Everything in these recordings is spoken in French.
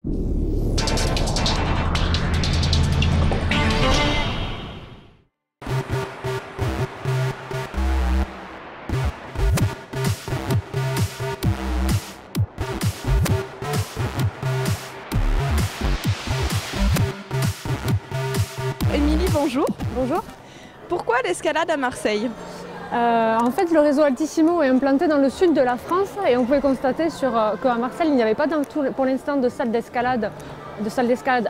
Émilie, bonjour. Bonjour. Pourquoi l'escalade à Marseille? En fait, le réseau Altissimo est implanté dans le sud de la France et on pouvait constater qu'à Marseille, il n'y avait pas pour l'instant de salle d'escalade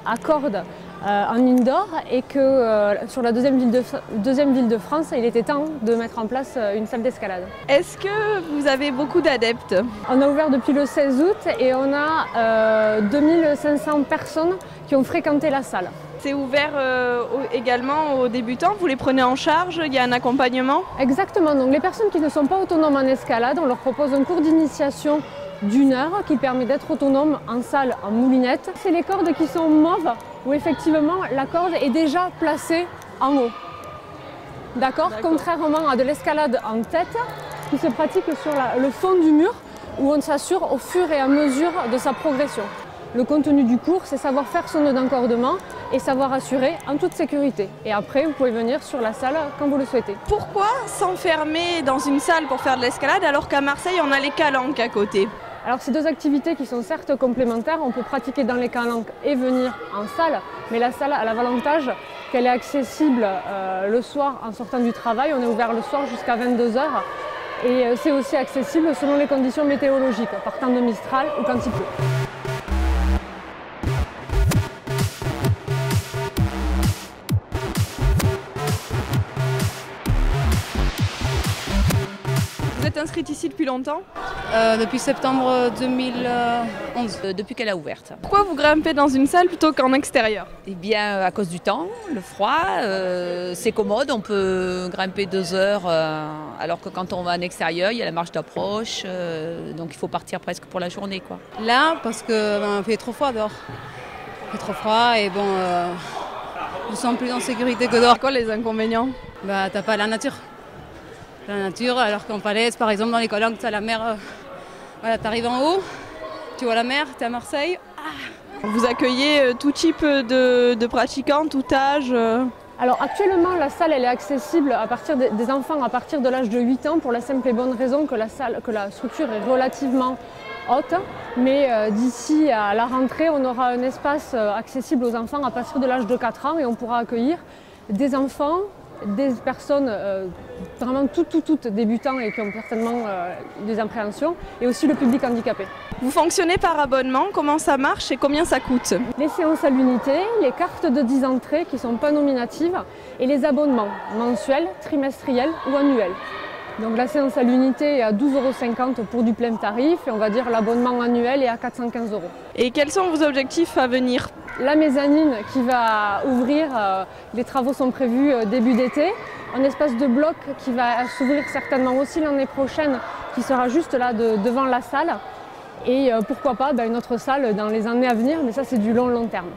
à cordes en indoor et que sur la deuxième ville de France, il était temps de mettre en place une salle d'escalade. Est-ce que vous avez beaucoup d'adeptes? On a ouvert depuis le 16 août et on a 2500 personnes qui ont fréquenté la salle. C'est ouvert également aux débutants, vous les prenez en charge, il y a un accompagnement? Exactement, donc les personnes qui ne sont pas autonomes en escalade, on leur propose un cours d'initiation d'1 heure qui permet d'être autonome en salle, en moulinette. C'est les cordes qui sont mauves où effectivement la corde est déjà placée en haut. D'accord. Contrairement à de l'escalade en tête qui se pratique sur le fond du mur où on s'assure au fur et à mesure de sa progression. Le contenu du cours, c'est savoir faire son nœud d'encordement et savoir assurer en toute sécurité. Et après, vous pouvez venir sur la salle quand vous le souhaitez. Pourquoi s'enfermer dans une salle pour faire de l'escalade alors qu'à Marseille, on a les calanques à côté? Alors, c'est deux activités qui sont certes complémentaires. On peut pratiquer dans les calanques et venir en salle. Mais la salle a l'avantage qu'elle est accessible le soir en sortant du travail. On est ouvert le soir jusqu'à 22 h. Et c'est aussi accessible selon les conditions météorologiques, par temps de Mistral ou quand il pleut. Vous êtes inscrite ici depuis longtemps? Depuis septembre 2011, depuis qu'elle a ouverte. Pourquoi vous grimpez dans une salle plutôt qu'en extérieur? Eh bien, à cause du temps, le froid, c'est commode, on peut grimper 2 heures, alors que quand on va en extérieur, il y a la marche d'approche, donc il faut partir presque pour la journée, quoi. Là, parce qu'il fait trop froid dehors. Il fait trop froid et bon, je me sens plus en sécurité que dehors. Quoi les inconvénients? Bah, t'as pas la nature. La nature, alors qu'en falaise, par exemple, dans les calanques, tu as la mer. Voilà, tu arrives en haut, tu vois la mer, tu es à Marseille. Vous accueillez tout type de pratiquants, tout âge? Alors actuellement, la salle elle est accessible à partir des enfants à partir de l'âge de 8 ans pour la simple et bonne raison que la structure est relativement haute. Mais d'ici à la rentrée, on aura un espace accessible aux enfants à partir de l'âge de 4 ans et on pourra accueillir des enfants, des personnes vraiment toutes débutants et qui ont certainement des appréhensions, et aussi le public handicapé. Vous fonctionnez par abonnement, comment ça marche et combien ça coûte? Les séances à l'unité, les cartes de 10 entrées qui ne sont pas nominatives et les abonnements mensuels, trimestriels ou annuels. Donc la séance à l'unité est à 12,50 € pour du plein tarif et on va dire l'abonnement annuel est à 415 €. Et quels sont vos objectifs à venir? La mezzanine qui va ouvrir, les travaux sont prévus début d'été. Un espace de bloc qui va s'ouvrir certainement aussi l'année prochaine, qui sera juste là devant la salle. Et pourquoi pas une autre salle dans les années à venir, mais ça c'est du long terme.